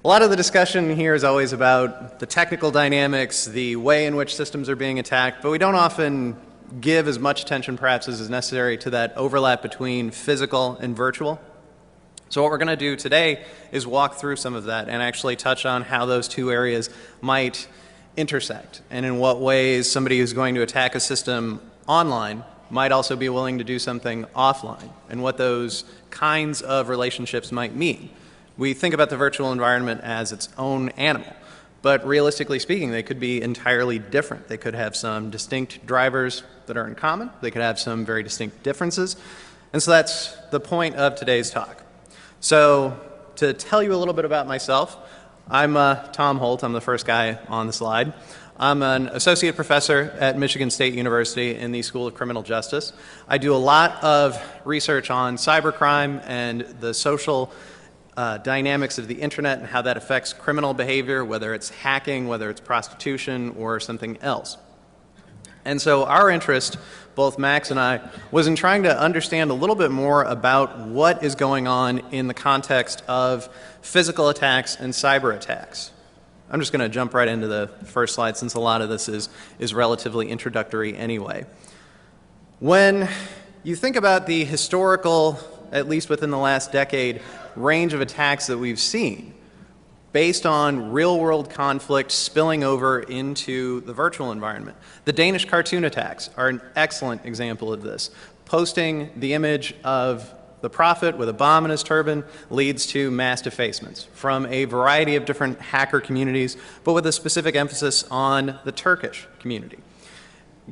A lot of the discussion here is always about the technical dynamics, the way in which systems are being attacked, but we don't often give as much attention perhaps as is necessary to that overlap between physical and virtual. So what we're going to do today is walk through some of that and actually touch on how those two areas might intersect and in what ways somebody who's going to attack a system online might also be willing to do something offline and what those kinds of relationships might mean. We think about the virtual environment as its own animal, but realistically speaking, they could be entirely different. They could have some distinct drivers that are in common. They could have some very distinct differences. And so that's the point of today's talk. So to tell you a little bit about myself, I'm Tom Holt. I'm the first guy on the slide. I'm an associate professor at Michigan State University in the School of Criminal Justice. I do a lot of research on cybercrime and the social dynamics of the internet and how that affects criminal behavior, whether it's hacking, whether it's prostitution, or something else. And so our interest, both Max and I, was in trying to understand a little bit more about what is going on in the context of physical attacks and cyber attacks. I'm just going to jump right into the first slide since a lot of this is relatively introductory anyway. When you think about the historical, at least within the last decade, range of attacks that we've seen based on real-world conflict spilling over into the virtual environment. The Danish cartoon attacks are an excellent example of this. Posting the image of the prophet with a bomb in his turban leads to mass defacements from a variety of different hacker communities, but with a specific emphasis on the Turkish community.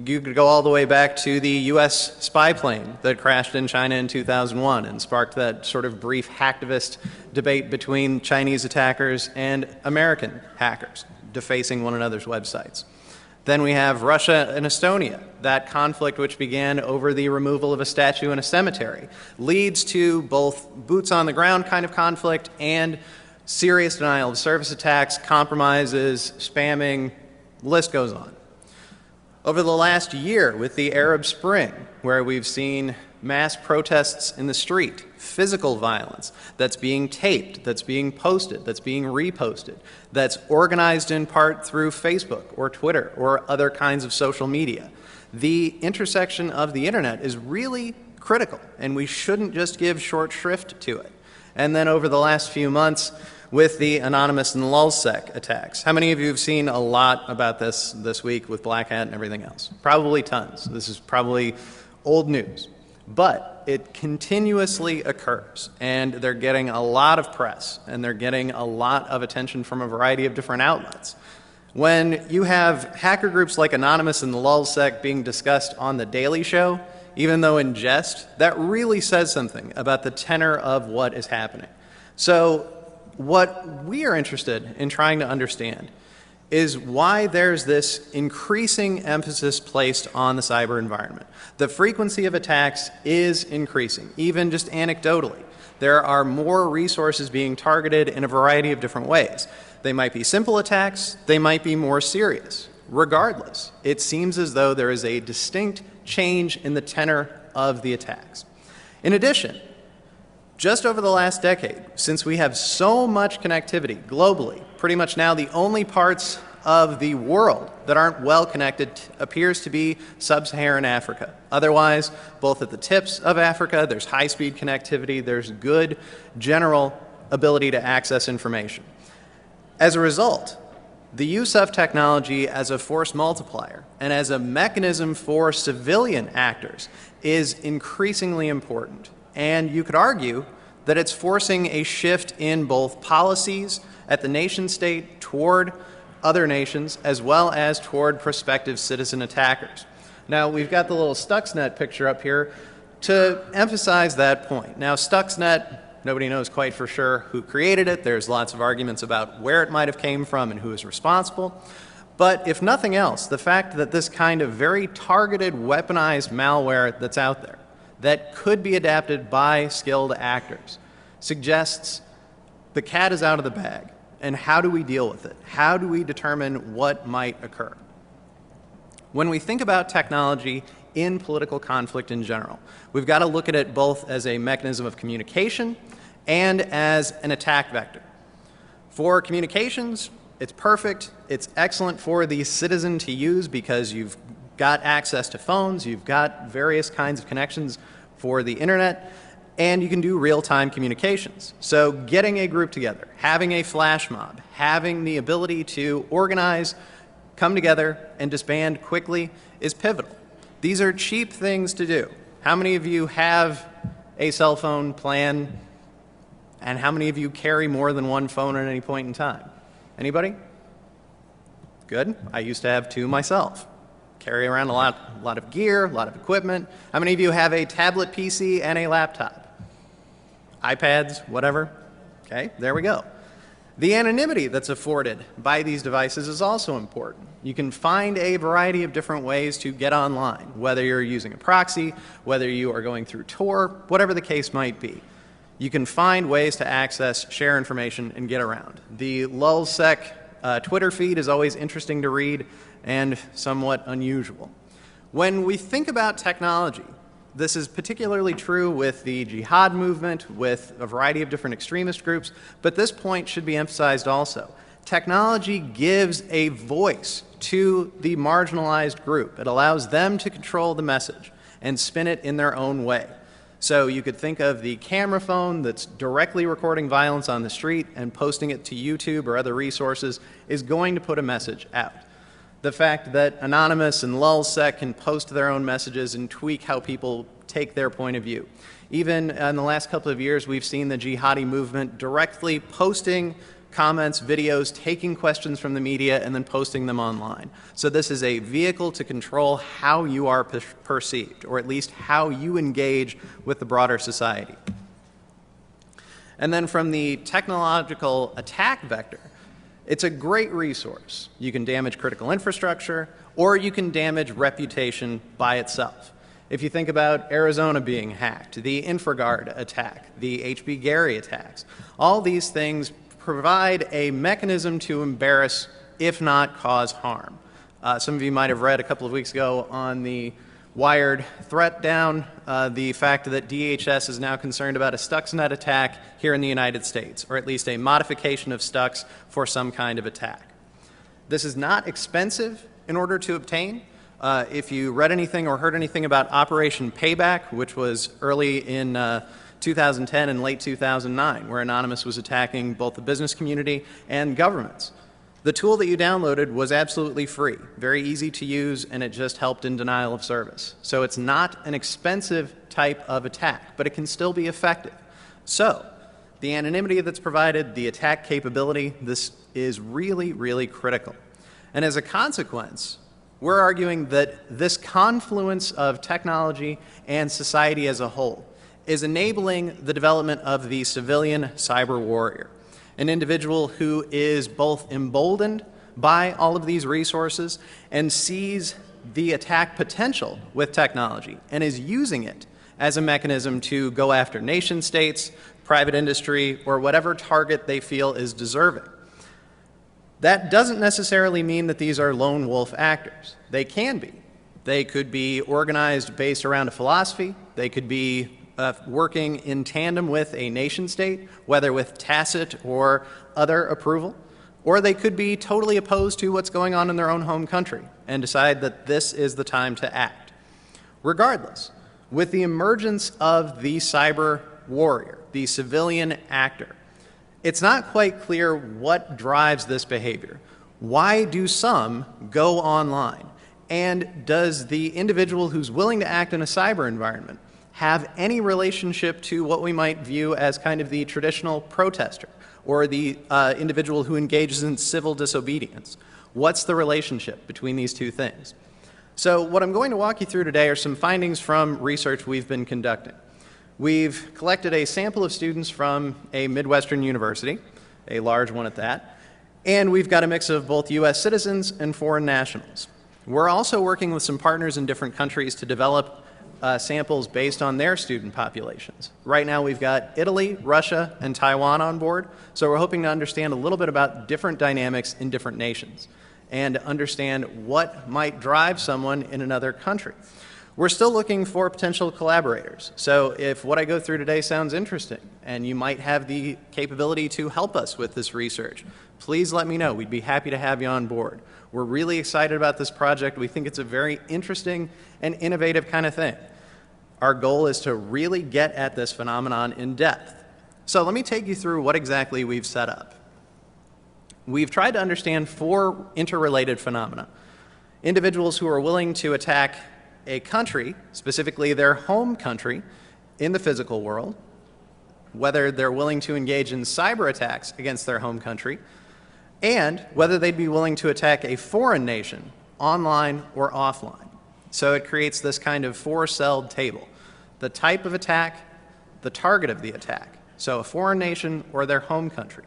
You could go all the way back to the US spy plane that crashed in China in 2001 and sparked that sort of brief hacktivist debate between Chinese attackers and American hackers, defacing one another's websites. Then we have Russia and Estonia. That conflict, which began over the removal of a statue in a cemetery, leads to both boots on the ground kind of conflict and serious denial of service attacks, compromises, spamming, the list goes on. Over the last year with the Arab Spring, where we've seen mass protests in the street, physical violence that's being taped, that's being posted, that's being reposted, that's organized in part through Facebook or Twitter or other kinds of social media. The intersection of the internet is really critical, and we shouldn't just give short shrift to it. And then over the last few months, with the Anonymous and LulzSec attacks. How many of you have seen a lot about this week with Black Hat and everything else? Probably tons. This is probably old news. But it continuously occurs, and they're getting a lot of press, and they're getting a lot of attention from a variety of different outlets. When you have hacker groups like Anonymous and the LulzSec being discussed on The Daily Show, even though in jest, that really says something about the tenor of what is happening. So what we are interested in trying to understand is why there's this increasing emphasis placed on the cyber environment. The frequency of attacks is increasing, even just anecdotally. There are more resources being targeted in a variety of different ways. They might be simple attacks, they might be more serious. Regardless, it seems as though there is a distinct change in the tenor of the attacks. In addition, just over the last decade, since we have so much connectivity globally, pretty much now the only parts of the world that aren't well connected appears to be sub-Saharan Africa. Otherwise, both at the tips of Africa, there's high-speed connectivity, there's good general ability to access information. As a result, the use of technology as a force multiplier and as a mechanism for civilian actors is increasingly important. And you could argue that it's forcing a shift in both policies at the nation state toward other nations as well as toward prospective citizen attackers. Now, we've got the little Stuxnet picture up here to emphasize that point. Now, Stuxnet, nobody knows quite for sure who created it. There's lots of arguments about where it might have came from and who is responsible. But if nothing else, the fact that this kind of very targeted, weaponized malware that's out there that could be adapted by skilled actors suggests the cat is out of the bag. And how do we deal with it? How do we determine what might occur? When we think about technology in political conflict in general, we've got to look at it both as a mechanism of communication and as an attack vector. For communications, it's perfect. It's excellent for the citizen to use because you've got access to phones, you've got various kinds of connections for the internet, and you can do real-time communications. So getting a group together, having a flash mob, having the ability to organize, come together, and disband quickly is pivotal. These are cheap things to do. How many of you have a cell phone plan, and how many of you carry more than one phone at any point in time? Anybody? Good. I used to have two myself. Carry around a lot of gear, a lot of equipment. How many of you have a tablet PC and a laptop? iPads, whatever? Okay, there we go. The anonymity that's afforded by these devices is also important. You can find a variety of different ways to get online, whether you're using a proxy, whether you are going through Tor, whatever the case might be. You can find ways to access, share information, and get around. The lulzsec Twitter feed is always interesting to read and somewhat unusual. When we think about technology, this is particularly true with the jihad movement, with a variety of different extremist groups, but this point should be emphasized also. Technology gives a voice to the marginalized group. It allows them to control the message and spin it in their own way. So you could think of the camera phone that's directly recording violence on the street and posting it to YouTube or other resources is going to put a message out. The fact that Anonymous and lulzsec can post their own messages and tweak how people take their point of view. Even in the last couple of years, we've seen the jihadi movement directly posting comments, videos, taking questions from the media, and then posting them online. So this is a vehicle to control how you are perceived, or at least how you engage with the broader society. And then from the technological attack vector, it's a great resource. You can damage critical infrastructure, or you can damage reputation by itself. If you think about Arizona being hacked, the InfraGard attack, the H.B. Gary attacks, all these things provide a mechanism to embarrass, if not cause harm. Some of you might have read a couple of weeks ago on the Wired threat down, the fact that DHS is now concerned about a Stuxnet attack here in the United States, or at least a modification of Stux for some kind of attack. This is not expensive in order to obtain. If you read anything or heard anything about Operation Payback, which was early in 2010 and late 2009, where Anonymous was attacking both the business community and governments. The tool that you downloaded was absolutely free, very easy to use, and it just helped in denial of service. So it's not an expensive type of attack, but it can still be effective. So the anonymity that's provided, the attack capability, this is really, really critical. And as a consequence, we're arguing that this confluence of technology and society as a whole is enabling the development of the civilian cyber warrior, an individual who is both emboldened by all of these resources and sees the attack potential with technology and is using it as a mechanism to go after nation states, private industry, or whatever target they feel is deserving. That doesn't necessarily mean that these are lone wolf actors. They can be. They could be organized based around a philosophy. They could be working in tandem with a nation state, whether with tacit or other approval, or they could be totally opposed to what's going on in their own home country and decide that this is the time to act. Regardless, with the emergence of the cyber warrior, the civilian actor, it's not quite clear what drives this behavior. Why do some go online? And does the individual who's willing to act in a cyber environment have any relationship to what we might view as kind of the traditional protester or the individual who engages in civil disobedience? What's the relationship between these two things? So what I'm going to walk you through today are some findings from research we've been conducting. We've collected a sample of students from a Midwestern university, a large one at that, and we've got a mix of both U.S. citizens and foreign nationals. We're also working with some partners in different countries to develop samples based on their student populations. Right now we've got Italy, Russia, and Taiwan on board, so we're hoping to understand a little bit about different dynamics in different nations and understand what might drive someone in another country. We're still looking for potential collaborators. So if what I go through today sounds interesting and you might have the capability to help us with this research, please let me know. We'd be happy to have you on board. We're really excited about this project. We think it's a very interesting and innovative kind of thing. Our goal is to really get at this phenomenon in depth. So let me take you through what exactly we've set up. We've tried to understand 4 interrelated phenomena. Individuals who are willing to attack a country, specifically their home country, in the physical world, whether they're willing to engage in cyber attacks against their home country, and whether they'd be willing to attack a foreign nation, online or offline. So it creates this kind of 4-celled table. The type of attack, the target of the attack, so a foreign nation or their home country.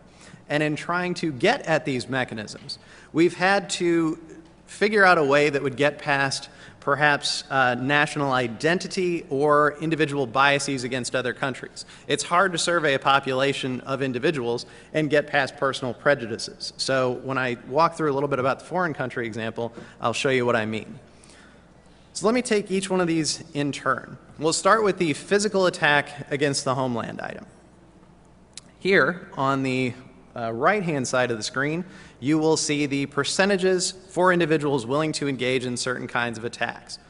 And in trying to get at these mechanisms, we've had to figure out a way that would get past perhaps national identity or individual biases against other countries. It's hard to survey a population of individuals and get past personal prejudices. So when I walk through a little bit about the foreign country example, I'll show you what I mean. So let me take each one of these in turn. We'll start with the physical attack against the homeland item. Here on the right-hand side of the screen, you will see the percentages for individuals willing to engage in certain kinds of attacks.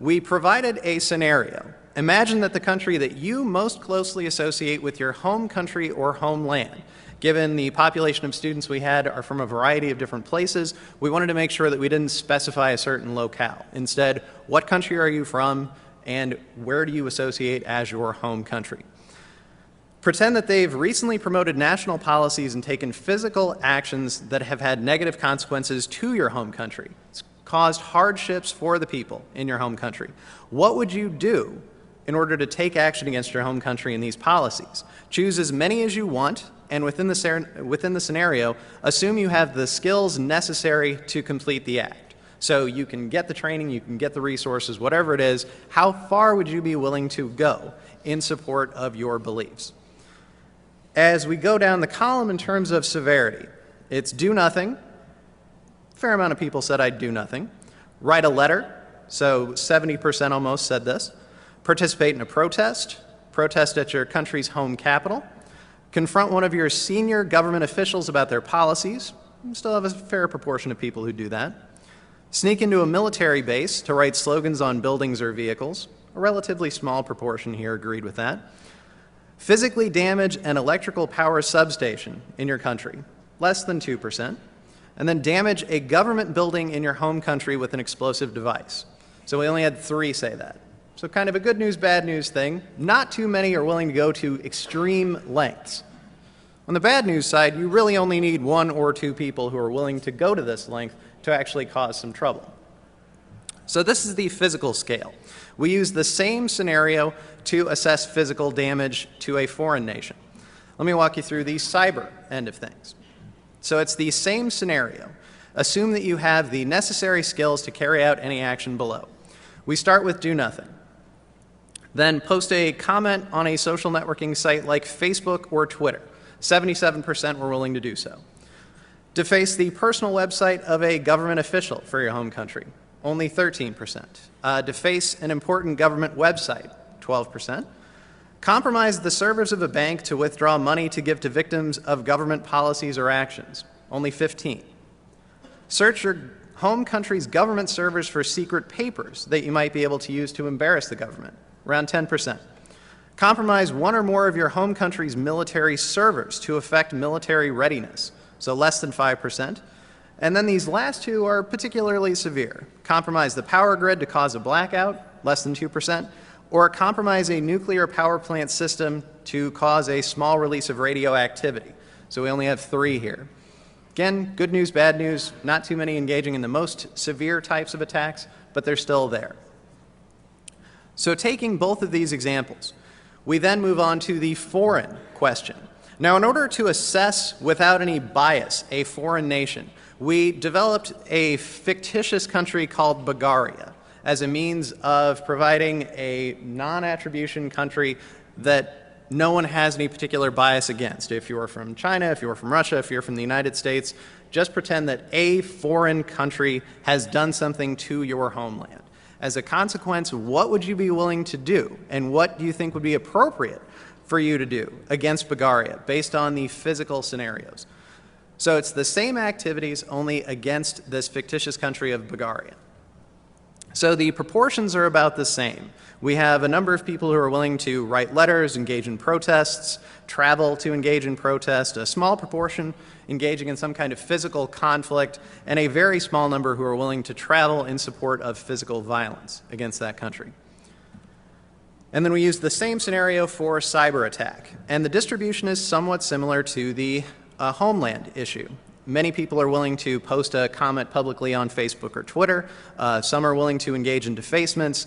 We provided a scenario. Imagine that the country that you most closely associate with your home country or homeland, given the population of students we had are from a variety of different places, we wanted to make sure that we didn't specify a certain locale. Instead, what country are you from and where do you associate as your home country? Pretend that they've recently promoted national policies and taken physical actions that have had negative consequences to your home country. It's caused hardships for the people in your home country. What would you do in order to take action against your home country in these policies? Choose as many as you want, and within the scenario, assume you have the skills necessary to complete the act. So you can get the training, you can get the resources, whatever it is. How far would you be willing to go in support of your beliefs? As we go down the column in terms of severity, it's do nothing. A fair amount of people said I'd do nothing. Write a letter, so 70% almost said this. Participate in a protest, protest at your country's home capital. Confront one of your senior government officials about their policies. You still have a fair proportion of people who do that. Sneak into a military base to write slogans on buildings or vehicles. A relatively small proportion here agreed with that. Physically damage an electrical power substation in your country, less than 2%, and then damage a government building in your home country with an explosive device. So we only had 3 say that. So kind of a good news, bad news thing. Not too many are willing to go to extreme lengths. On the bad news side, you really only need 1 or 2 people who are willing to go to this length to actually cause some trouble. So this is the physical scale. We use the same scenario to assess physical damage to a foreign nation. Let me walk you through the cyber end of things. So it's the same scenario. Assume that you have the necessary skills to carry out any action below. We start with do nothing. Then post a comment on a social networking site like Facebook or Twitter. 77% were willing to do so. Deface the personal website of a government official for your home country. Only 13%. Deface an important government website, 12%. Compromise the servers of a bank to withdraw money to give to victims of government policies or actions, only 15%. Search your home country's government servers for secret papers that you might be able to use to embarrass the government, around 10%. Compromise one or more of your home country's military servers to affect military readiness, so less than 5%. And then these last 2 are particularly severe. Compromise the power grid to cause a blackout, less than 2%, or compromise a nuclear power plant system to cause a small release of radioactivity. So we only have 3 here. Again, good news, bad news, not too many engaging in the most severe types of attacks, but they're still there. So taking both of these examples, we then move on to the foreign question. Now, in order to assess without any bias a foreign nation, we developed a fictitious country called Bulgaria as a means of providing a non-attribution country that no one has any particular bias against. If you're from China, if you're from Russia, if you're from the United States, just pretend that a foreign country has done something to your homeland. As a consequence, what would you be willing to do? And what do you think would be appropriate for you to do against Bulgaria based on the physical scenarios? So it's the same activities, only against this fictitious country of Bulgaria. So the proportions are about the same. We have a number of people who are willing to write letters, engage in protests, travel to engage in protest, a small proportion engaging in some kind of physical conflict, and a very small number who are willing to travel in support of physical violence against that country. And then we use the same scenario for cyber attack. And the distribution is somewhat similar to the homeland issue. Many people are willing to post a comment publicly on Facebook or Twitter. Some are willing to engage in defacements.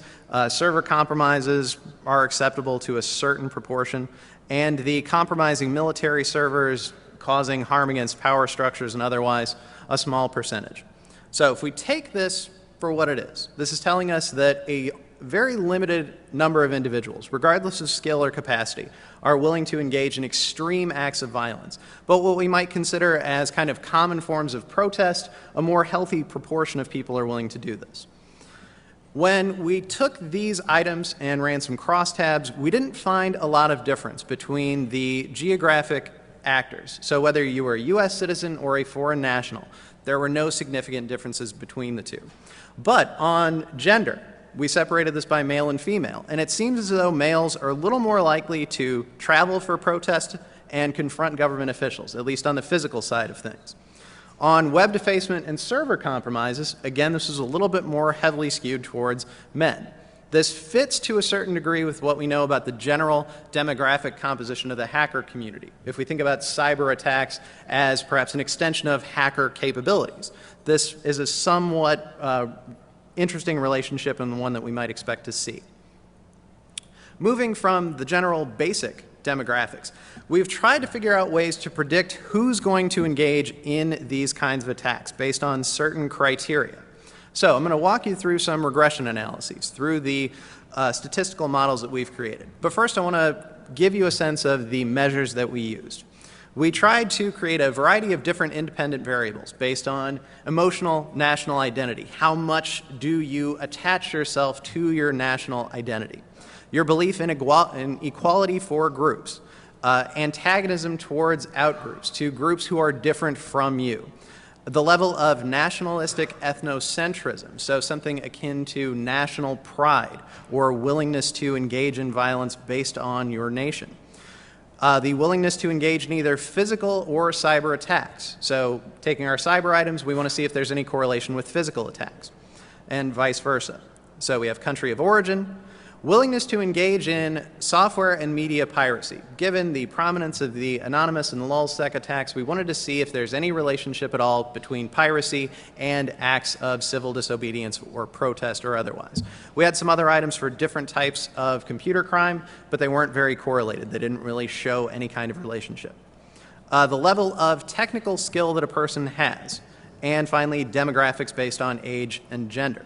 Server compromises are acceptable to a certain proportion. And the compromising military servers causing harm against power structures and otherwise, a small percentage. So if we take this for what it is, this is telling us that a very limited number of individuals, regardless of skill or capacity, are willing to engage in extreme acts of violence. But what we might consider as kind of common forms of protest, a more healthy proportion of people are willing to do this. When we took these items and ran some crosstabs, we didn't find a lot of difference between the geographic actors. So whether you were a U.S. citizen or a foreign national, there were no significant differences between the two. But on gender, we separated this by male and female, and it seems as though males are a little more likely to travel for protest and confront government officials, at least on the physical side of things. On web defacement and server compromises, again, this is a little bit more heavily skewed towards men. This fits to a certain degree with what we know about the general demographic composition of the hacker community. If we think about cyber attacks as perhaps an extension of hacker capabilities, this is a somewhat interesting relationship and one that we might expect to see. Moving from the general basic demographics, we've tried to figure out ways to predict who's going to engage in these kinds of attacks based on certain criteria. So I'm going to walk you through some regression analyses through the statistical models that we've created. But first I want to give you a sense of the measures that we used. We tried to create a variety of different independent variables based on emotional national identity. How much do you attach yourself to your national identity? Your belief in equality for groups, antagonism towards outgroups, to groups who are different from you. The level of nationalistic ethnocentrism, so something akin to national pride or willingness to engage in violence based on your nation. The willingness to engage in either physical or cyber attacks. So taking our cyber items, we want to see if there's any correlation with physical attacks, and vice versa. So we have country of origin, willingness to engage in software and media piracy. Given the prominence of the anonymous and lulzsec attacks, we wanted to see if there's any relationship at all between piracy and acts of civil disobedience or protest or otherwise. We had some other items for different types of computer crime, but they weren't very correlated. They didn't really show any kind of relationship. The level of technical skill that a person has, and finally demographics based on age and gender.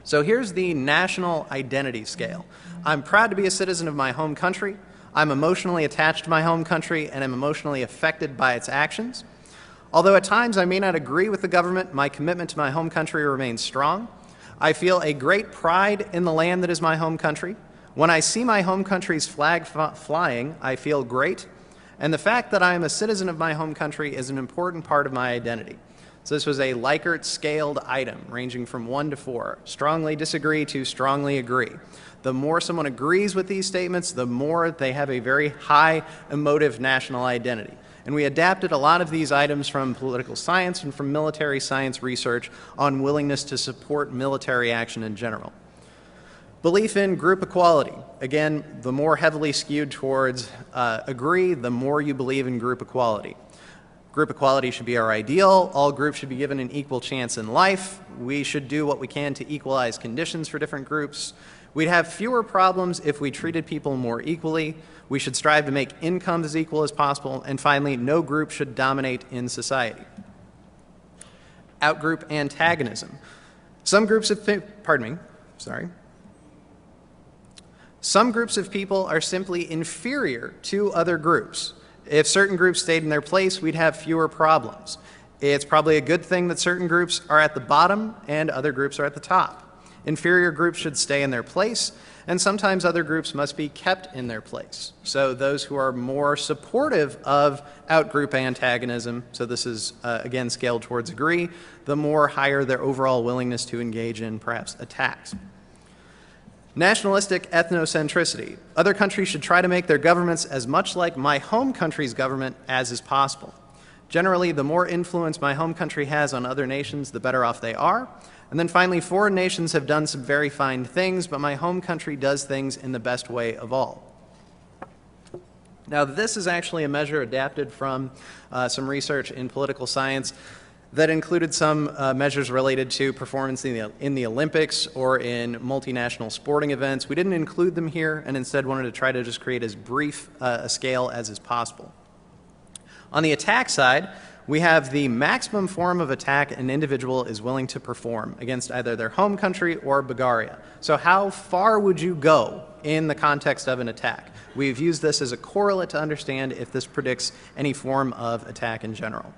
So here's the national identity scale. I'm proud to be a citizen of my home country. I'm emotionally attached to my home country and am emotionally affected by its actions. Although at times I may not agree with the government, my commitment to my home country remains strong. I feel a great pride in the land that is my home country. When I see my home country's flag flying, I feel great. And the fact that I am a citizen of my home country is an important part of my identity. So this was a Likert scaled item ranging from 1 to 4. Strongly disagree to strongly agree. The more someone agrees with these statements, the more they have a very high emotive national identity. And we adapted a lot of these items from political science and from military science research on willingness to support military action in general. Belief in group equality. Again, the more heavily skewed towards agree, the more you believe in group equality. Group equality should be our ideal. All groups should be given an equal chance in life. We should do what we can to equalize conditions for different groups. We'd have fewer problems if we treated people more equally. We should strive to make incomes as equal as possible. And finally, no group should dominate in society. Outgroup antagonism. Some groups of people are simply inferior to other groups. If certain groups stayed in their place, we'd have fewer problems. It's probably a good thing that certain groups are at the bottom and other groups are at the top. Inferior groups should stay in their place, and sometimes other groups must be kept in their place. So those who are more supportive of outgroup antagonism, so this is again scaled towards agree, the more higher their overall willingness to engage in perhaps attacks. Nationalistic ethnocentricity. Other countries should try to make their governments as much like my home country's government as is possible. Generally, the more influence my home country has on other nations, the better off they are. And then finally, foreign nations have done some very fine things, but my home country does things in the best way of all. Now, this is actually a measure adapted from some research in political science that included some measures related to performance in the Olympics or in multinational sporting events. We didn't include them here and instead wanted to try to just create as brief a scale as is possible. On the attack side, we have the maximum form of attack an individual is willing to perform against either their home country or Bulgaria. So how far would you go in the context of an attack? We've used this as a correlate to understand if this predicts any form of attack in general.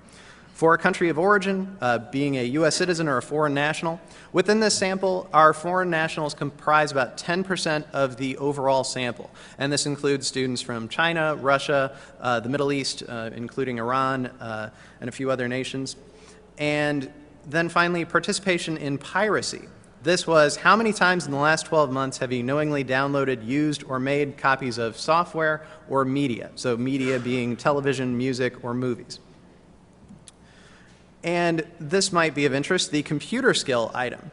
For a country of origin, being a U.S. citizen or a foreign national, within this sample, our foreign nationals comprise about 10% of the overall sample. And this includes students from China, Russia, the Middle East, including Iran, and a few other nations. And then finally, participation in piracy. This was how many times in the last 12 months have you knowingly downloaded, used, or made copies of software or media? So media being television, music, or movies. And this might be of interest, the computer skill item.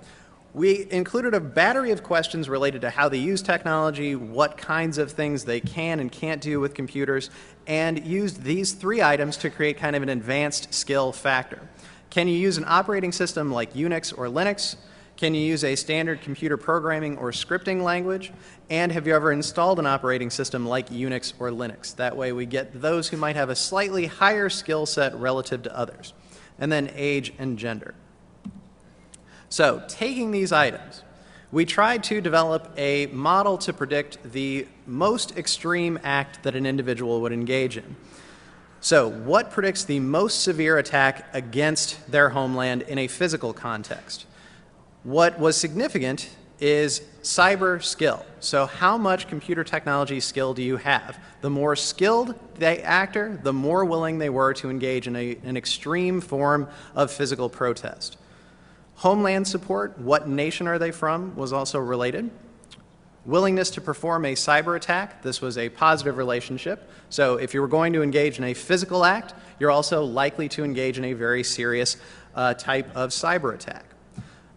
We included a battery of questions related to how they use technology, what kinds of things they can and can't do with computers, and used these 3 items to create kind of an advanced skill factor. Can you use an operating system like Unix or Linux? Can you use a standard computer programming or scripting language? And have you ever installed an operating system like Unix or Linux? That way we get those who might have a slightly higher skill set relative to others. And then age and gender. So taking these items, we tried to develop a model to predict the most extreme act that an individual would engage in. So what predicts the most severe attack against their homeland in a physical context? What was significant is cyber skill. So how much computer technology skill do you have? The more skilled the actor, the more willing they were to engage in an extreme form of physical protest. Homeland support, what nation are they from, was also related. Willingness to perform a cyber attack, this was a positive relationship. So if you were going to engage in a physical act, you're also likely to engage in a very serious type of cyber attack.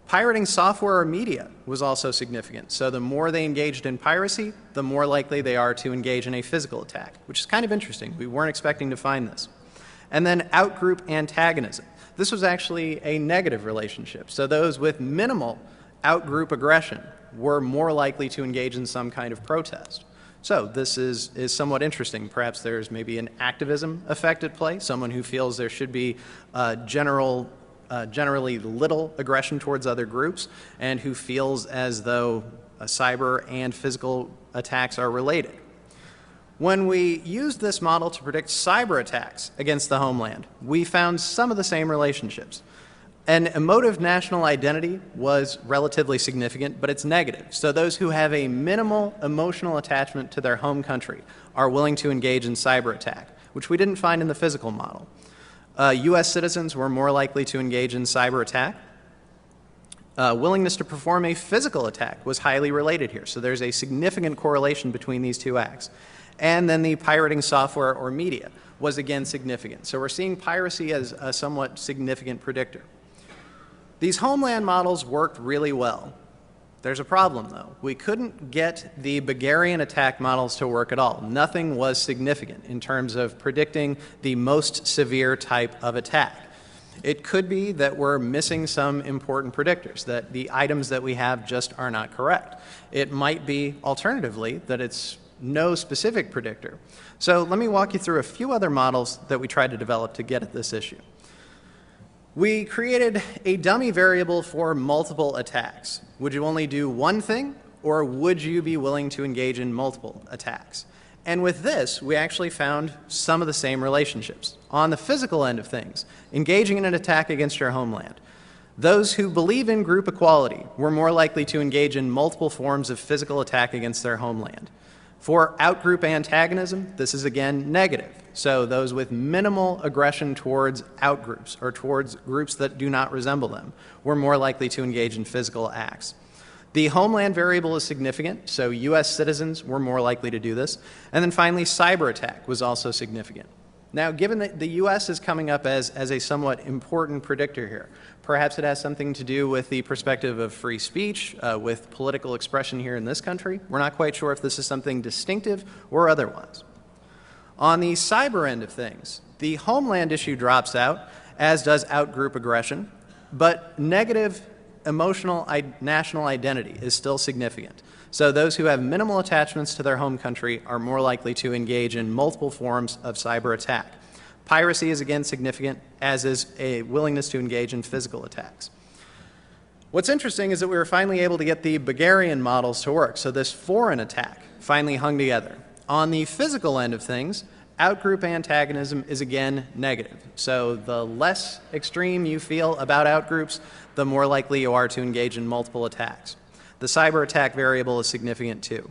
Pirating software or media was also significant. So the more they engaged in piracy, the more likely they are to engage in a physical attack, which is kind of interesting. We weren't expecting to find this. And then outgroup antagonism. This was actually a negative relationship. So those with minimal outgroup aggression were more likely to engage in some kind of protest. So this is somewhat interesting. Perhaps there's maybe an activism effect at play, someone who feels there should be generally little aggression towards other groups, and who feels as though cyber and physical attacks are related. When we used this model to predict cyber attacks against the homeland, we found some of the same relationships. An emotive national identity was relatively significant, but it's negative. So those who have a minimal emotional attachment to their home country are willing to engage in cyber attack, which we didn't find in the physical model. U.S. citizens were more likely to engage in cyber attack. Willingness to perform a physical attack was highly related here. So there's a significant correlation between these 2 acts. And then the pirating software or media was again significant. So we're seeing piracy as a somewhat significant predictor. These homeland models worked really well. There's a problem though. We couldn't get the Bulgarian attack models to work at all. Nothing was significant in terms of predicting the most severe type of attack. It could be that we're missing some important predictors, that the items that we have just are not correct. It might be, alternatively, that it's no specific predictor. So let me walk you through a few other models that we tried to develop to get at this issue. We created a dummy variable for multiple attacks. Would you only do one thing, or would you be willing to engage in multiple attacks? And with this, we actually found some of the same relationships. On the physical end of things, engaging in an attack against your homeland, Those who believe in group equality were more likely to engage in multiple forms of physical attack against their homeland. For outgroup antagonism, this is again negative. So those with minimal aggression towards outgroups or towards groups that do not resemble them were more likely to engage in physical acts. The homeland variable is significant, so US citizens were more likely to do this. And then finally, cyber attack was also significant. Now, given that the US is coming up as a somewhat important predictor here, perhaps it has something to do with the perspective of free speech, with political expression here in this country. We're not quite sure if this is something distinctive or otherwise. On the cyber end of things, the homeland issue drops out, as does outgroup aggression, but negative emotional national identity is still significant. So those who have minimal attachments to their home country are more likely to engage in multiple forms of cyber attack. Piracy is again significant, as is a willingness to engage in physical attacks. What's interesting is that we were finally able to get the Bulgarian models to work, so this foreign attack finally hung together. On the physical end of things, outgroup antagonism is again negative. So the less extreme you feel about outgroups, the more likely you are to engage in multiple attacks. The cyber attack variable is significant too.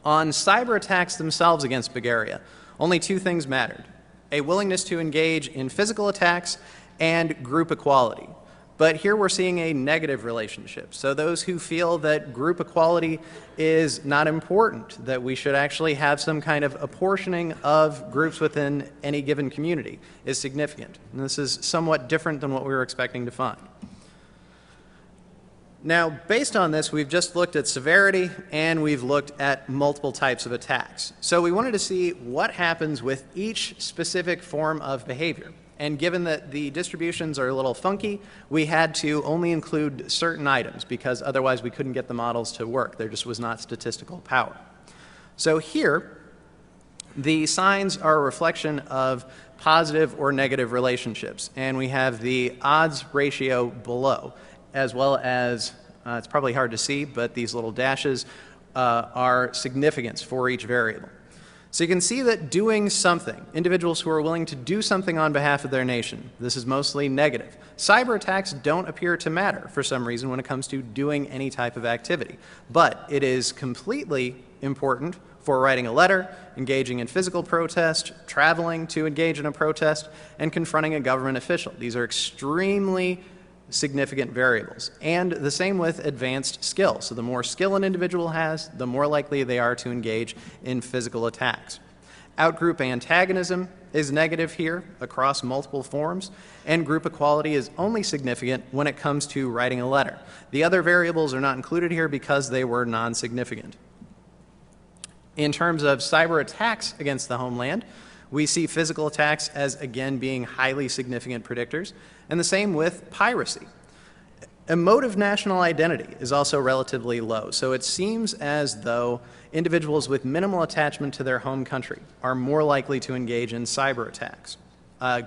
On cyber attacks themselves against Bulgaria, only two things mattered: a willingness to engage in physical attacks and group equality. But here we're seeing a negative relationship. So those who feel that group equality is not important, that we should actually have some kind of apportioning of groups within any given community, is significant. And this is somewhat different than what we were expecting to find. Now, based on this, we've just looked at severity and we've looked at multiple types of attacks. So we wanted to see what happens with each specific form of behavior. And given that the distributions are a little funky, we had to only include certain items because otherwise we couldn't get the models to work. There just was not statistical power. So here, the signs are a reflection of positive or negative relationships. And we have the odds ratio below, as well as, it's probably hard to see, but these little dashes are significance for each variable. So you can see that doing something, individuals who are willing to do something on behalf of their nation, this is mostly negative. Cyber attacks don't appear to matter for some reason when it comes to doing any type of activity. But it is completely important for writing a letter, engaging in physical protest, traveling to engage in a protest, and confronting a government official. These are extremely significant variables. And the same with advanced skill. So the more skill an individual has, the more likely they are to engage in physical attacks. Outgroup antagonism is negative here across multiple forms, and group equality is only significant when it comes to writing a letter. The other variables are not included here because they were non-significant. In terms of cyber attacks against the homeland, we see physical attacks as, again, being highly significant predictors, and the same with piracy. Emotive national identity is also relatively low, so it seems as though individuals with minimal attachment to their home country are more likely to engage in cyber attacks.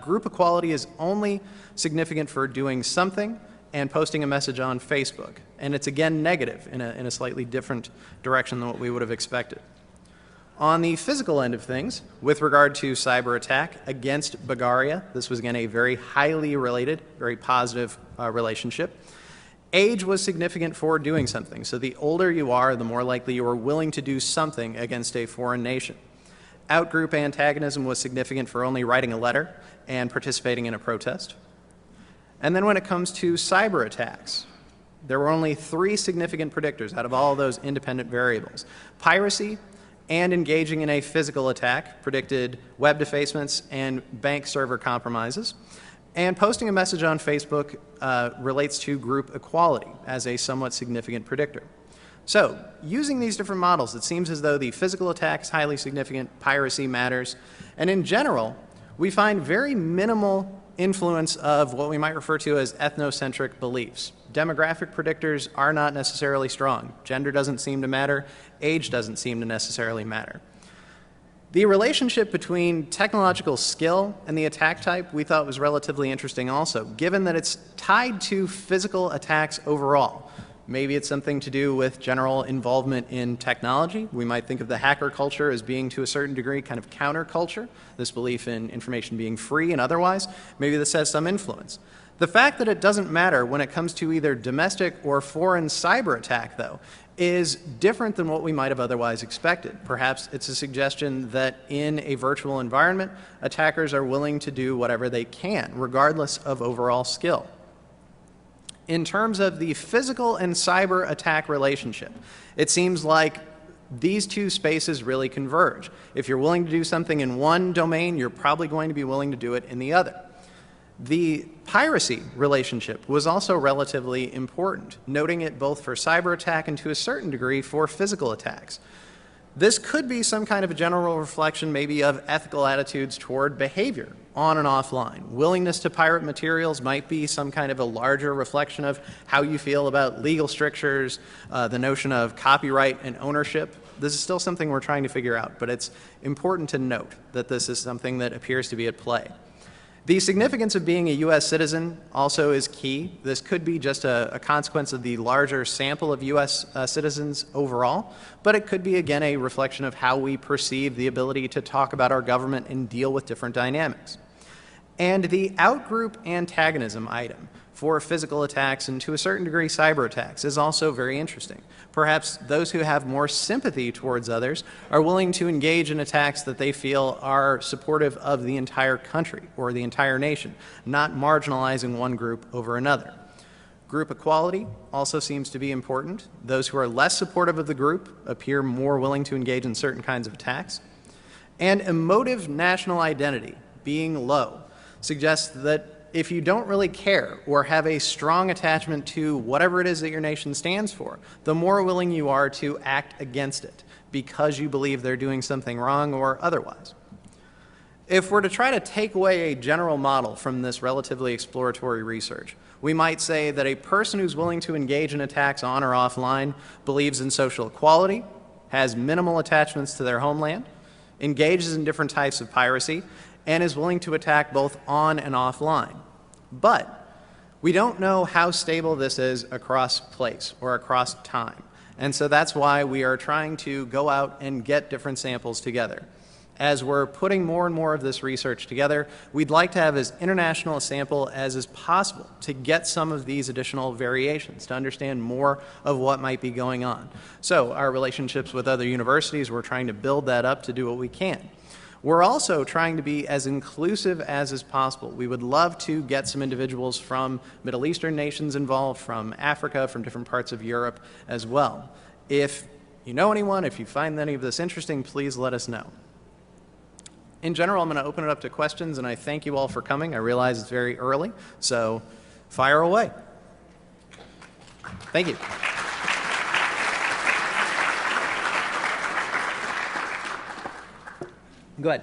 Group equality is only significant for doing something and posting a message on Facebook, and it's again negative in a slightly different direction than what we would have expected. On the physical end of things, with regard to cyber attack against Bulgaria, this was again a very highly related, very positive relationship. Age was significant for doing something. So the older you are, the more likely you are willing to do something against a foreign nation. Outgroup antagonism was significant for only writing a letter and participating in a protest. And then when it comes to cyber attacks, there were only 3 significant predictors out of all those independent variables. Piracy and engaging in a physical attack predicted web defacements and bank server compromises. And posting a message on Facebook relates to group equality as a somewhat significant predictor. So, using these different models, it seems as though the physical attack is highly significant, piracy matters, and in general, we find very minimal influence of what we might refer to as ethnocentric beliefs. Demographic predictors are not necessarily strong. Gender doesn't seem to matter. Age doesn't seem to necessarily matter. The relationship between technological skill and the attack type we thought was relatively interesting also, given that it's tied to physical attacks overall. Maybe it's something to do with general involvement in technology. We might think of the hacker culture as being, to a certain degree, kind of counterculture, this belief in information being free and otherwise. Maybe this has some influence. The fact that it doesn't matter when it comes to either domestic or foreign cyber attack, though, is different than what we might have otherwise expected. Perhaps it's a suggestion that in a virtual environment, attackers are willing to do whatever they can, regardless of overall skill. In terms of the physical and cyber attack relationship, it seems like these two spaces really converge. If you're willing to do something in one domain, you're probably going to be willing to do it in the other. The piracy relationship was also relatively important, noting it both for cyber attack and to a certain degree for physical attacks. This could be some kind of a general reflection maybe of ethical attitudes toward behavior on and offline. Willingness to pirate materials might be some kind of a larger reflection of how you feel about legal strictures, the notion of copyright and ownership. This is still something we're trying to figure out, but it's important to note that this is something that appears to be at play. The significance of being a U.S. citizen also is key. This could be just a consequence of the larger sample of U.S. Citizens overall, but it could be, again, a reflection of how we perceive the ability to talk about our government and deal with different dynamics. And the outgroup antagonism item for physical attacks and to a certain degree cyber attacks is also very interesting. Perhaps those who have more sympathy towards others are willing to engage in attacks that they feel are supportive of the entire country or the entire nation, not marginalizing one group over another. Group equality also seems to be important. Those who are less supportive of the group appear more willing to engage in certain kinds of attacks. And emotive national identity being low suggests that if you don't really care or have a strong attachment to whatever it is that your nation stands for, the more willing you are to act against it because you believe they're doing something wrong or otherwise. If we're to try to take away a general model from this relatively exploratory research, we might say that a person who's willing to engage in attacks on or offline believes in social equality, has minimal attachments to their homeland, engages in different types of piracy, and is willing to attack both on and offline. But we don't know how stable this is across place or across time. And so that's why we are trying to go out and get different samples together. As we're putting more and more of this research together, we'd like to have as international a sample as is possible to get some of these additional variations, to understand more of what might be going on. So our relationships with other universities, we're trying to build that up to do what we can. We're also trying to be as inclusive as is possible. We would love to get some individuals from Middle Eastern nations involved, from Africa, from different parts of Europe as well. If you know anyone, if you find any of this interesting, please let us know. In general, I'm going to open it up to questions, and I thank you all for coming. I realize it's very early, so fire away. Thank you. Go ahead.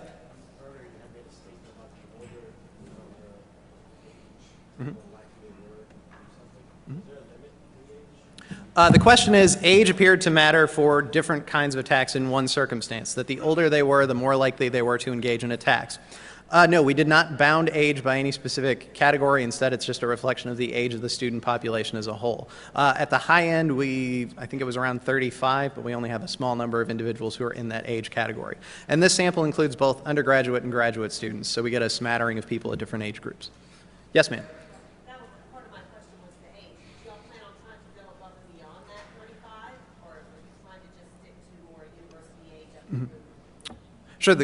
The question is, age appeared to matter for different kinds of attacks in one circumstance, that the older they were, the more likely they were to engage in attacks. No, we did not bound age by any specific category. Instead, it's just a reflection of the age of the student population as a whole. At the high end, I think it was around 35, but we only have a small number of individuals who are in that age category. And this sample includes both undergraduate and graduate students, so we get a smattering of people at different age groups. Yes, ma'am? That was part of my question was the age. Do y'all plan on trying to go above and beyond that 35, or are you trying to just stick to more university age? Sure.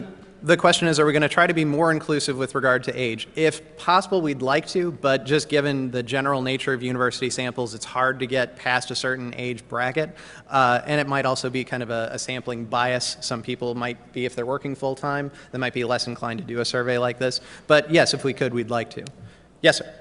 The question is, are we going to try to be more inclusive with regard to age? If possible, we'd like to, but just given the general nature of university samples, it's hard to get past a certain age bracket, and it might also be kind of a sampling bias. Some people might be, if they're working full-time, they might be less inclined to do a survey like this. But yes, if we could, we'd like to. Yes, sir.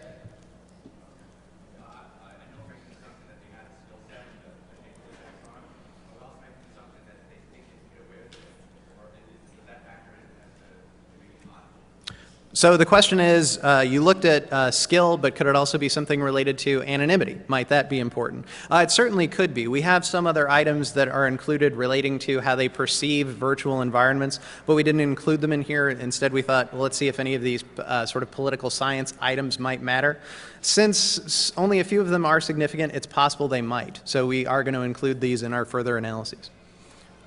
So the question is, you looked at skill, but could it also be something related to anonymity? Might that be important? It certainly could be. We have some other items that are included relating to how they perceive virtual environments, but we didn't include them in here. Instead, we thought, well, let's see if any of these sort of political science items might matter. Since only a few of them are significant, it's possible they might. So we are going to include these in our further analyses.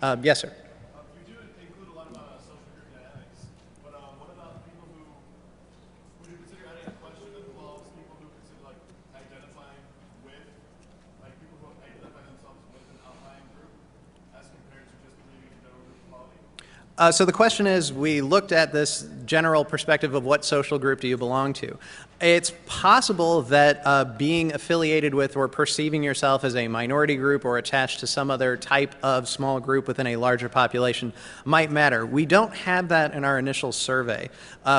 Yes, sir. So the question is, we looked at this general perspective of what social group do you belong to. It's possible that being affiliated with or perceiving yourself as a minority group or attached to some other type of small group within a larger population might matter. We don't have that in our initial survey.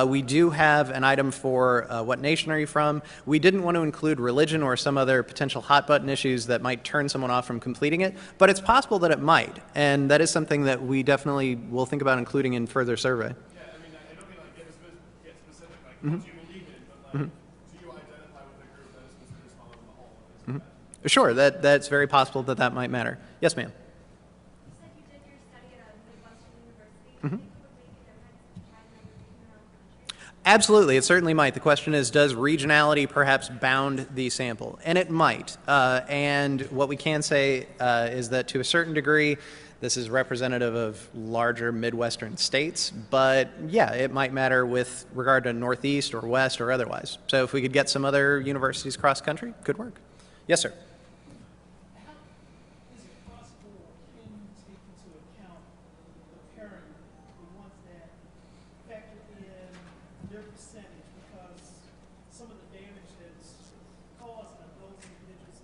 We do have an item for what nation are you from. We didn't want to include religion or some other potential hot button issues that might turn someone off from completing it, but it's possible that it might, and that is something that we definitely will think about including in further survey. Yeah, I mean, I don't mean like get specific, like what you believe in, but like, do you identify with a group that is considered smaller than the whole? Things like that. Sure, that's very possible that that might matter. Yes, ma'am. You said you did your study at a Midwestern university. Do you think it would make a difference if you tried another region around the country? Absolutely, it certainly might. The question is, does regionality perhaps bound the sample? And it might. And what we can say is that to a certain degree, this is representative of larger Midwestern states, but yeah, it might matter with regard to Northeast or West or otherwise. So if we could get some other universities cross country, could work. Yes, sir. How is it possible or can you take into account the parent, the ones that factor in their percentage? Because some of the damage that's caused by those individuals,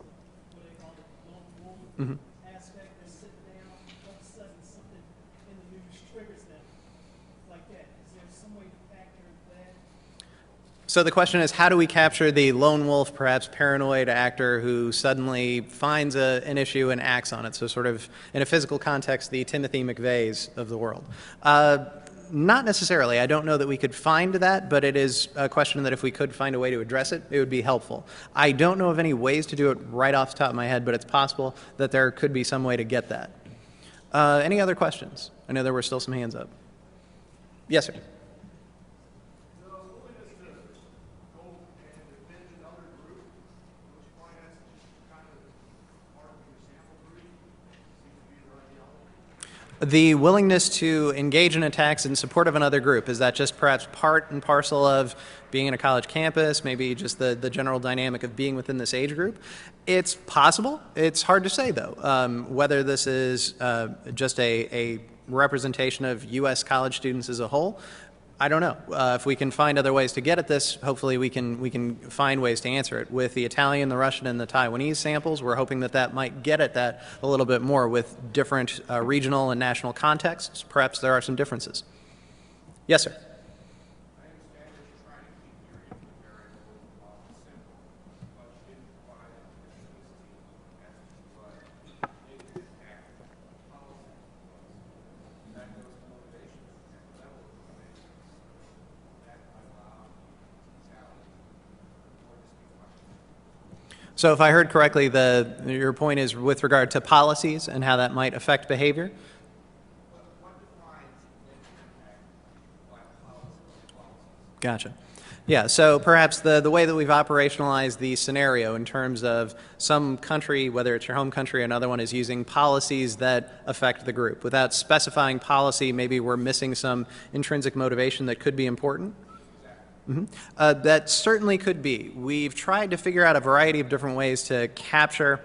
what they call it, lone wolf aspect, they're sitting down, all of a sudden something in the news triggers them like that. Is there some way to factor that? So the question is, how do we capture the lone wolf, perhaps paranoid actor who suddenly finds an issue and acts on it? So sort of, in a physical context, the Timothy McVeighs of the world. Not necessarily. I don't know that we could find that, but it is a question that if we could find a way to address it, it would be helpful. I don't know of any ways to do it right off the top of my head, but it's possible that there could be some way to get that. Any other questions? I know there were still some hands up. Yes, sir. The willingness to engage in attacks in support of another group, is that just perhaps part and parcel of being in a college campus, maybe just the general dynamic of being within this age group? It's possible. It's hard to say, though, whether this is just a representation of U.S. college students as a whole. I don't know. If we can find other ways to get at this, hopefully we can find ways to answer it. With the Italian, the Russian, and the Taiwanese samples, we're hoping that that might get at that a little bit more with different regional and national contexts. Perhaps there are some differences. Yes, sir. So if I heard correctly, your point is with regard to policies and how that might affect behavior? Gotcha. Yeah, so perhaps the way that we've operationalized the scenario in terms of some country, whether it's your home country or another one, is using policies that affect the group. Without specifying policy, maybe we're missing some intrinsic motivation that could be important. That certainly could be. We've tried to figure out a variety of different ways to capture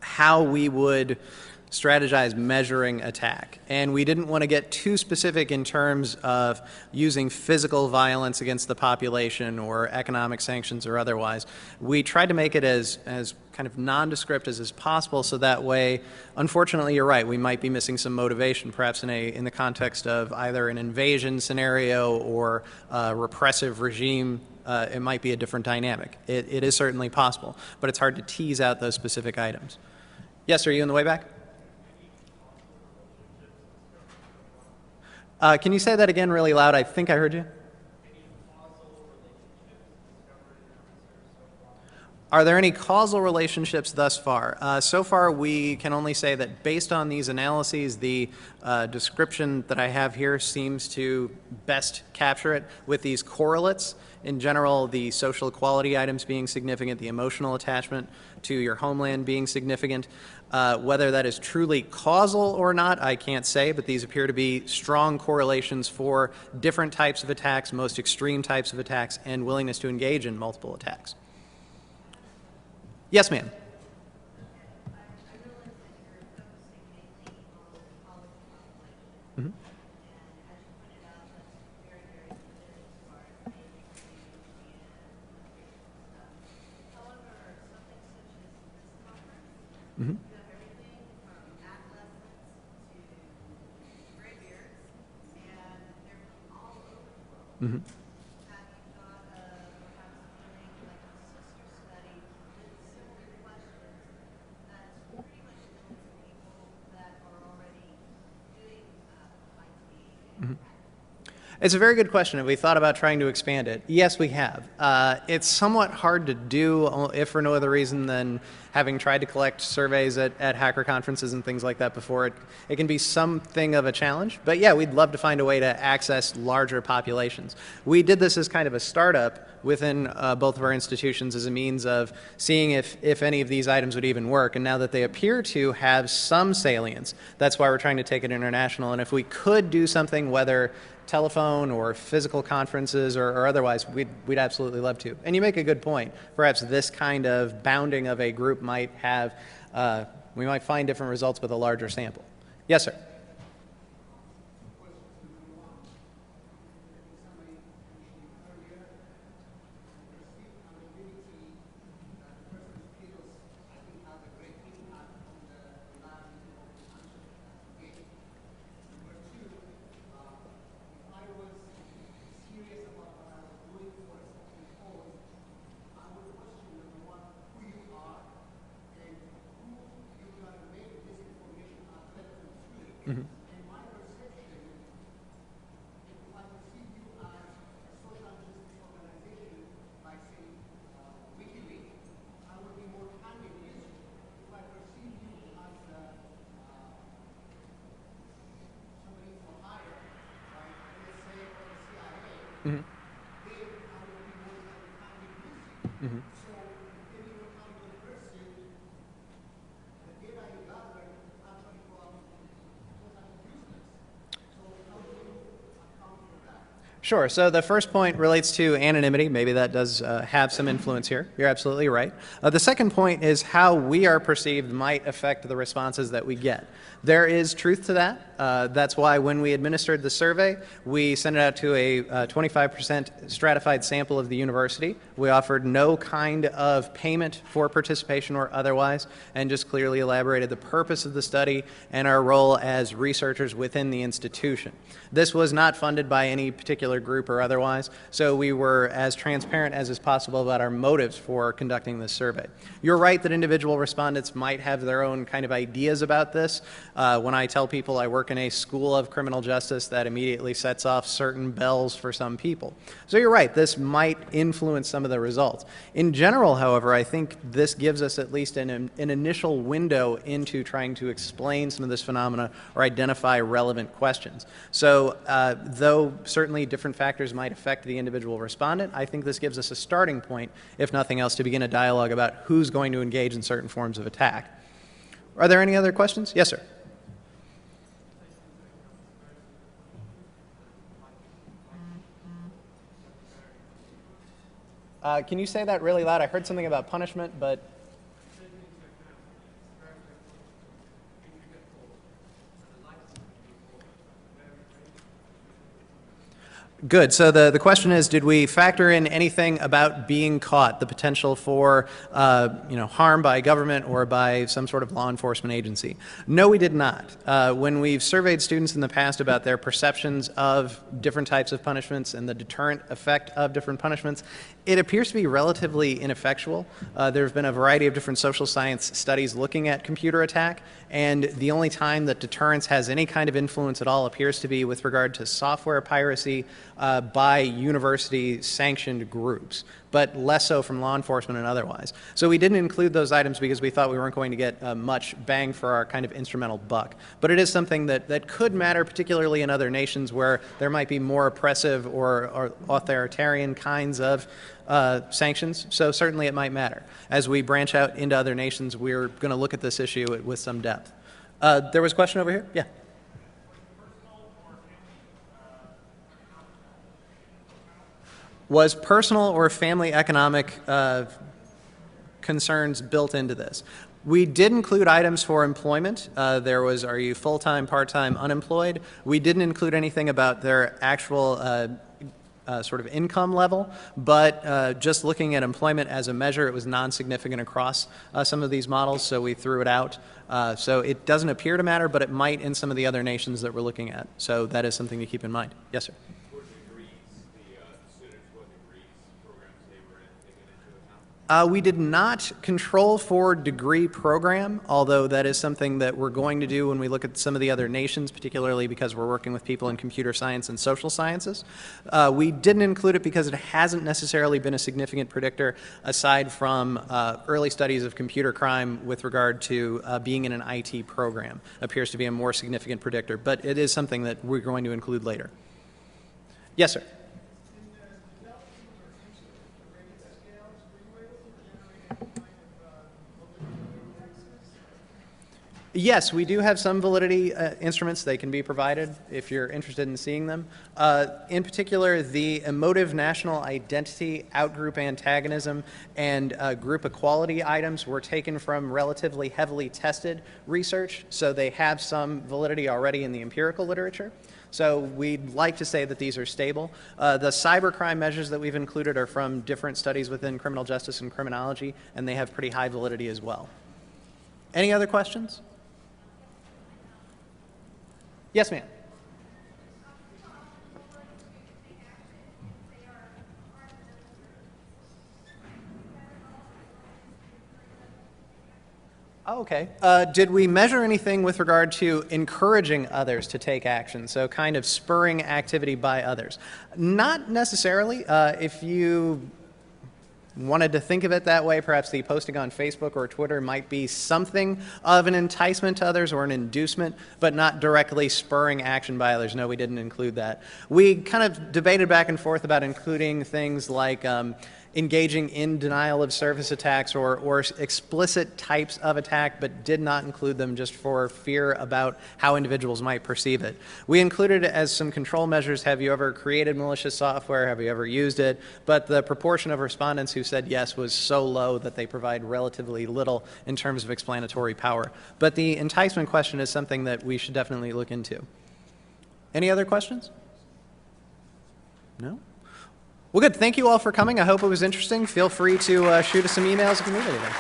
how we would strategize measuring attack. And we didn't want to get too specific in terms of using physical violence against the population or economic sanctions or otherwise. We tried to make it as kind of nondescript as is possible, so that way, unfortunately, you're right, we might be missing some motivation, perhaps in the context of either an invasion scenario or a repressive regime. It might be a different dynamic. It is certainly possible, but it's hard to tease out those specific items. Yes, are you in the way back? Can you say that again really loud? I think I heard you. Are there any causal relationships thus far? So far, we can only say that based on these analyses, the description that I have here seems to best capture it with these correlates. In general, the social equality items being significant, the emotional attachment to your homeland being significant. Whether that is truly causal or not, I can't say, but these appear to be strong correlations for different types of attacks, most extreme types of attacks, and willingness to engage in multiple attacks. Yes, ma'am. I realize that you're focusing mainly on the college population. You have everything from adolescents to graybeards, and they're from all over the world. Have you thought of perhaps doing like a sister study with similar questions that's pretty much known to people that are already doing IT? It's a very good question. Have we thought about trying to expand it? Yes, we have. It's somewhat hard to do, if for no other reason than having tried to collect surveys at hacker conferences and things like that before. It can be something of a challenge. But yeah, we'd love to find a way to access larger populations. We did this as kind of a startup within both of our institutions as a means of seeing if any of these items would even work. And now that they appear to have some salience, that's why we're trying to take it international. And if we could do something, whether telephone or physical conferences or otherwise, we'd absolutely love to. And you make a good point. Perhaps this kind of bounding of a group might have, we might find different results with a larger sample. Yes, sir. Sure. So the first point relates to anonymity. Maybe that does have some influence here. You're absolutely right. The second point is how we are perceived might affect the responses that we get. There is truth to that. That's why when we administered the survey, we sent it out to a 25% stratified sample of the university. We offered no kind of payment for participation or otherwise, and just clearly elaborated the purpose of the study and our role as researchers within the institution. This was not funded by any particular group or otherwise, so we were as transparent as is possible about our motives for conducting this survey. You're right that individual respondents might have their own kind of ideas about this. When I tell people I work in a school of criminal justice, that immediately sets off certain bells for some people. So you're right, this might influence some of the results. In general, however, I think this gives us at least an initial window into trying to explain some of this phenomena or identify relevant questions. So though certainly different factors might affect the individual respondent, I think this gives us a starting point, if nothing else, to begin a dialogue about who's going to engage in certain forms of attack. Are there any other questions? Yes, sir. Can you say that really loud? I heard something about punishment, but... Good. So the question is, did we factor in anything about being caught, the potential for harm by government or by some sort of law enforcement agency? No, we did not. When we've surveyed students in the past about their perceptions of different types of punishments and the deterrent effect of different punishments, it appears to be relatively ineffectual. There have been a variety of different social science studies looking at computer attack, and the only time that deterrence has any kind of influence at all appears to be with regard to software piracy by university-sanctioned groups, but less so from law enforcement and otherwise. So we didn't include those items because we thought we weren't going to get much bang for our kind of instrumental buck. But it is something that could matter, particularly in other nations where there might be more oppressive or authoritarian kinds of sanctions. So certainly it might matter. As we branch out into other nations, we're going to look at this issue with some depth. There was a question over here? Yeah. Was personal or family economic concerns built into this? We did include items for employment. There was, are you full-time, part-time, unemployed? We didn't include anything about their actual sort of income level, but just looking at employment as a measure, it was non-significant across some of these models, so we threw it out. So it doesn't appear to matter, but it might in some of the other nations that we're looking at. So that is something to keep in mind. Yes, sir. For degrees, the students, what degrees programs they were in, taken into account? We did not control for degree program, although that is something that we're going to do when we look at some of the other nations, particularly because we're working with people in computer science and social sciences. We didn't include it because it hasn't necessarily been a significant predictor aside from early studies of computer crime with regard to being in an IT program. Appears to be a more significant predictor, but it is something that we're going to include later. Yes, sir. Yes, we do have some validity instruments. They can be provided if you're interested in seeing them. In particular, the emotive national identity, outgroup antagonism, and group equality items were taken from relatively heavily tested research, so they have some validity already in the empirical literature. So we'd like to say that these are stable. The cybercrime measures that we've included are from different studies within criminal justice and criminology, and they have pretty high validity as well. Any other questions? Yes, ma'am. Oh, okay. Did we measure anything with regard to encouraging others to take action? So kind of spurring activity by others? Not necessarily. If you wanted to think of it that way, perhaps the posting on Facebook or Twitter might be something of an enticement to others or an inducement, but not directly spurring action by others. No, we didn't include that. We kind of debated back and forth about including things like engaging in denial of service attacks or explicit types of attack, but did not include them just for fear about how individuals might perceive it. We included it as some control measures. Have you ever created malicious software? Have you ever used it? But the proportion of respondents who said yes was so low that they provide relatively little in terms of explanatory power. But the enticement question is something that we should definitely look into. Any other questions? No? Well, good. Thank you all for coming. I hope it was interesting. Feel free to shoot us some emails if you need anything.